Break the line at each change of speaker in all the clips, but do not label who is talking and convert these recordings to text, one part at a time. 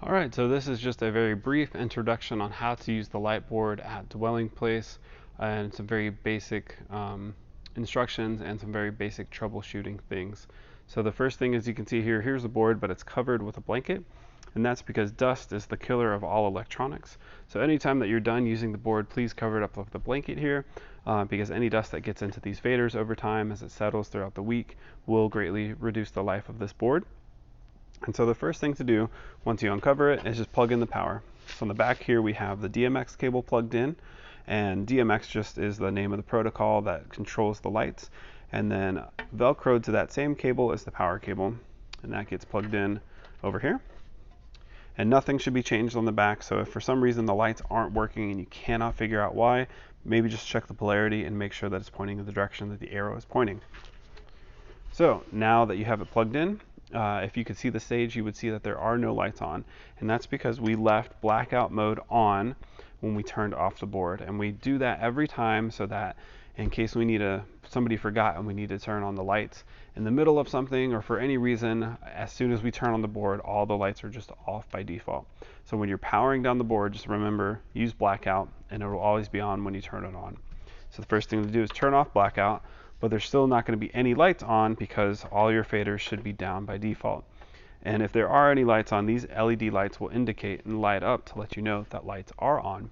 Alright, so this is just a very brief introduction on how to use the light board at Dwelling Place, and some very basic instructions and some very basic troubleshooting things. So the first thing, as you can see here, here's the board, but it's covered with a blanket, and that's because dust is the killer of all electronics. So anytime that you're done using the board, please cover it up with the blanket here, because any dust that gets into these faders over time as it settles throughout the week will greatly reduce the life of this board. And so the first thing to do once you uncover it is just plug in the power. So on the back here we have the DMX cable plugged in, and DMX just is the name of the protocol that controls the lights. And then velcroed to that same cable is the power cable, and that gets plugged in over here. And nothing should be changed on the back, so if for some reason the lights aren't working and you cannot figure out why, maybe just check the polarity and make sure that it's pointing in the direction that the arrow is pointing. So now that you have it plugged in, if you could see the stage, you would see that there are no lights on, and that's because we left blackout mode on when we turned off the board. And we do that every time so that in case somebody forgot and we need to turn on the lights in the middle of something or for any reason, as soon as we turn on the board, all the lights are just off by default. So when you're powering down the board, just remember, use blackout, and it will always be on when you turn it on. So the first thing to do is turn off blackout, but there's still not going to be any lights on because all your faders should be down by default. And if there are any lights on, these LED lights will indicate and light up to let you know that lights are on.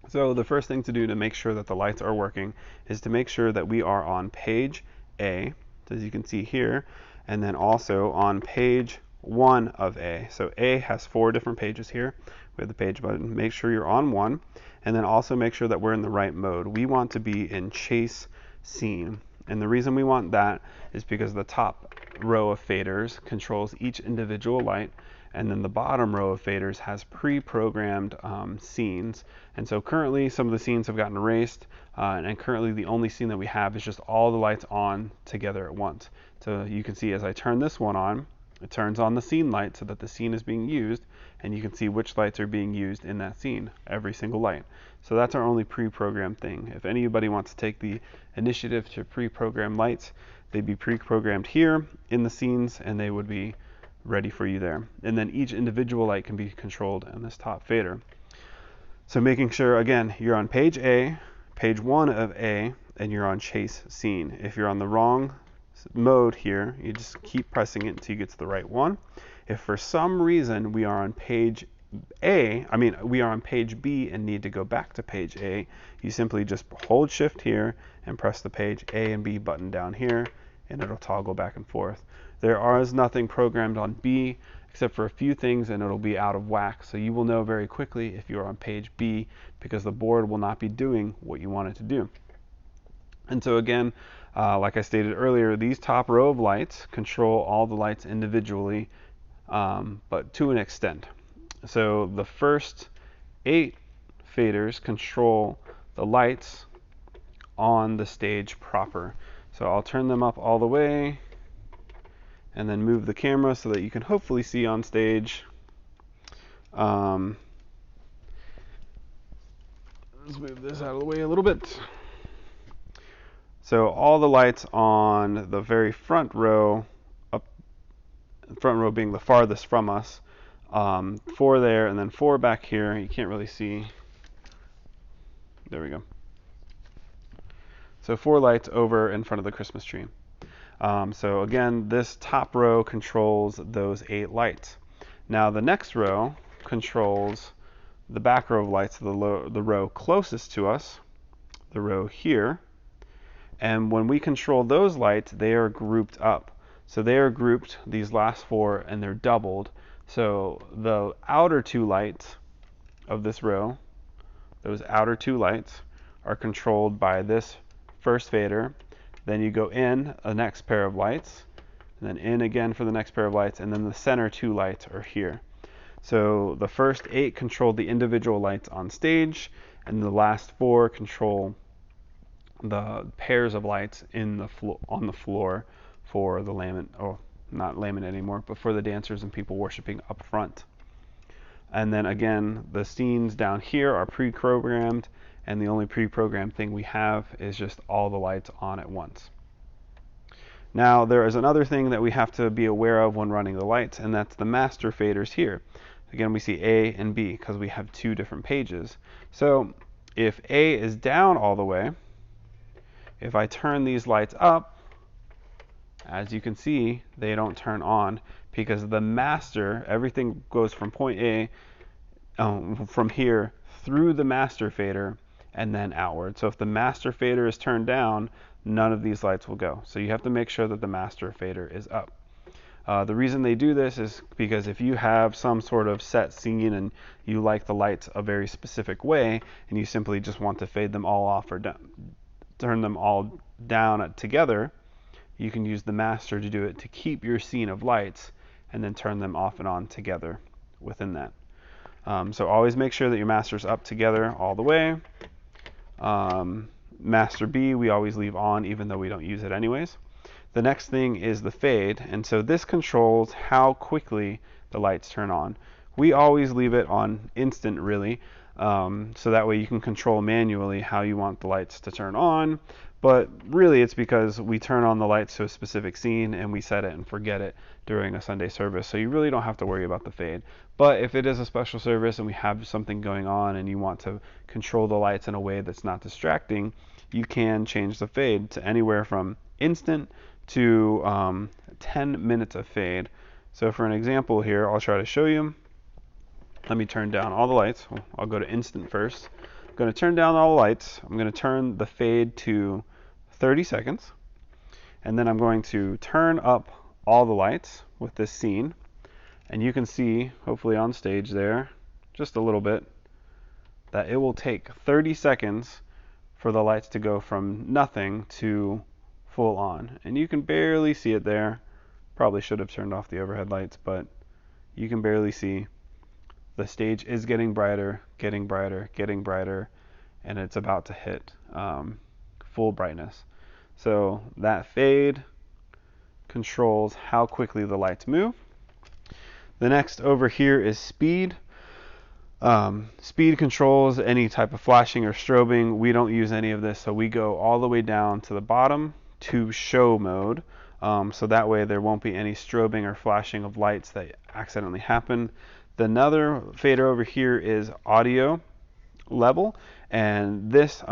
So the first thing to do to make sure that the lights are working is to make sure that we are on page A, as you can see here, and then also on page 1 of A. So A has 4 different pages here. We have the page button. Make sure you're on 1, and then also make sure that we're in the right mode. We want to be in chase scene. And the reason we want that is because the top row of faders controls each individual light, and then the bottom row of faders has pre-programmed scenes. And so currently some of the scenes have gotten erased, and currently the only scene that we have is just all the lights on together at once. So you can see as I turn this one on, it turns on the scene light so that the scene is being used, and you can see which lights are being used in that scene, every single light. So that's our only pre-programmed thing. If anybody wants to take the initiative to pre-program lights, they'd be pre-programmed here in the scenes, and they would be ready for you there. And then each individual light can be controlled in this top fader. So making sure, again, you're on page A, page 1 of A, and you're on chase scene. If you're on the wrong mode here, you just keep pressing it until you get to the right one. If for some reason we are on page we are on page B and need to go back to page A, you simply just hold shift here and press the page A and B button down here, and it'll toggle back and forth. There is nothing programmed on B except for a few things, and it'll be out of whack. So you will know very quickly if you're on page B because the board will not be doing what you want it to do. And so again, like I stated earlier, these top row of lights control all the lights individually, but to an extent. So the first 8 faders control the lights on the stage proper. So I'll turn them up all the way and then move the camera so that you can hopefully see on stage. Let's move this out of the way a little bit. So all the lights on the very front row being the farthest from us, 4 there and then 4 back here. You can't really see. There we go. So 4 lights over in front of the Christmas tree. So again, this top row controls those 8 lights. Now the next row controls the back row of lights, the row closest to us, the row here. And when we control those lights, they are grouped up. So they are grouped, these last 4, and they're doubled. So the outer 2 lights of this row, those outer 2 lights, are controlled by this first fader. Then you go in the next pair of lights, and then in again for the next pair of lights, and then the center 2 lights are here. So the first 8 control the individual lights on stage, and the last 4 control the pairs of lights on the floor for the not laminate anymore, but for the dancers and people worshiping up front. And then again, the scenes down here are pre-programmed, and the only pre-programmed thing we have is just all the lights on at once. Now there is another thing that we have to be aware of when running the lights, and that's the master faders here. Again, we see A and B because we have two different pages. So if A is down all the way, if I turn these lights up, as you can see, they don't turn on because the master, everything goes from point A, from here through the master fader and then outward. So if the master fader is turned down, none of these lights will go. So you have to make sure that the master fader is up. The reason they do this is because if you have some sort of set scene and you like the lights a very specific way and you simply just want to fade them all off or turn them all down together, you can use the master to do it to keep your scene of lights and then turn them off and on together within that. So always make sure that your master's up together all the way. Master B we always leave on even though we don't use it anyways. The next thing is the fade, and so this controls how quickly the lights turn on. We always leave it on instant really, so that way you can control manually how you want the lights to turn on, but really it's because we turn on the lights to a specific scene and we set it and forget it during a Sunday service, so you really don't have to worry about the fade. But if it is a special service and we have something going on and you want to control the lights in a way that's not distracting, you can change the fade to anywhere from instant to 10 minutes of fade. So for an example here, I'll try to show you. Let me turn down all the lights. I'll go to instant first. I'm going to turn down all the lights. I'm going to turn the fade to 30 seconds. And then I'm going to turn up all the lights with this scene. And you can see, hopefully on stage there, just a little bit, that it will take 30 seconds for the lights to go from nothing to full on. And you can barely see it there. Probably should have turned off the overhead lights, but you can barely see. The stage is getting brighter, getting brighter, getting brighter, and it's about to hit full brightness. So that fade controls how quickly the lights move. The next over here is speed. Speed controls any type of flashing or strobing. We don't use any of this, so we go all the way down to the bottom to show mode. So that way there won't be any strobing or flashing of lights that accidentally happen. The other fader over here is audio level, and this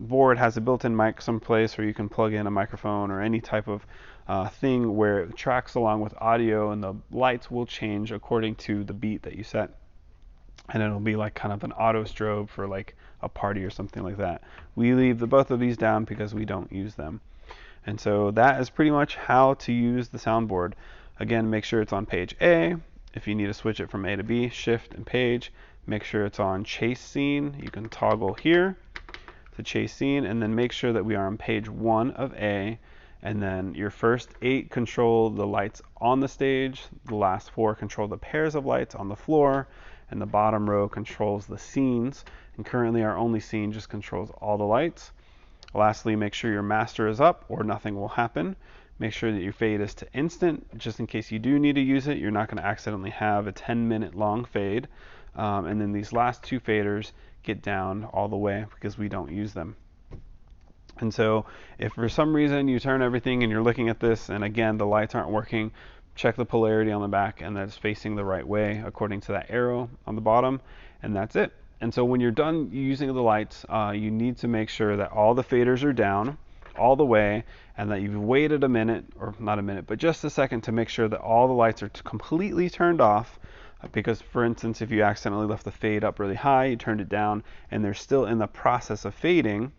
board has a built-in mic someplace where you can plug in a microphone or any type of thing where it tracks along with audio, and the lights will change according to the beat that you set. And it'll be like kind of an auto strobe for like a party or something like that. We leave both of these down because we don't use them. And so that is pretty much how to use the soundboard. Again, make sure it's on page A. If you need to switch it from A to B, shift and page. Make sure it's on chase scene. You can toggle here to chase scene, and then make sure that we are on page 1 of A. And then your first 8 control the lights on the stage. The last 4 control the pairs of lights on the floor. And the bottom row controls the scenes. And currently our only scene just controls all the lights. Lastly, make sure your master is up or nothing will happen. Make sure that your fade is to instant, just in case you do need to use it. You're not going to accidentally have a 10-minute long fade. And then these last 2 faders get down all the way because we don't use them. And so if for some reason you turn everything and you're looking at this and again the lights aren't working, check the polarity on the back and that it's facing the right way according to that arrow on the bottom, and that's it. And so when you're done using the lights, you need to make sure that all the faders are down all the way and that you've waited a minute, or not a minute, but just a second to make sure that all the lights are completely turned off. Because for instance, if you accidentally left the fade up really high, you turned it down and they're still in the process of fading,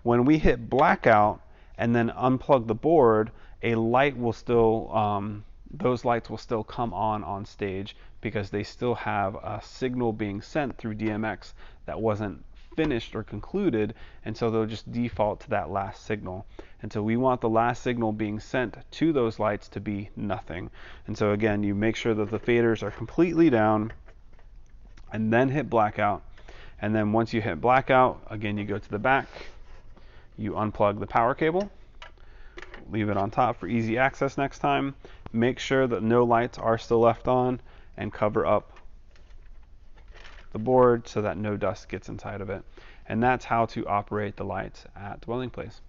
when we hit blackout and then unplug the board, a light will still, those lights will still come on stage because they still have a signal being sent through DMX that wasn't finished or concluded, and so they'll just default to that last signal. And so we want the last signal being sent to those lights to be nothing. And so again, you make sure that the faders are completely down and then hit blackout. And then once you hit blackout, again, you go to the back, you unplug the power cable, leave it on top for easy access next time. Make sure that no lights are still left on and cover up the board so that no dust gets inside of it. And that's how to operate the lights at Dwelling Place.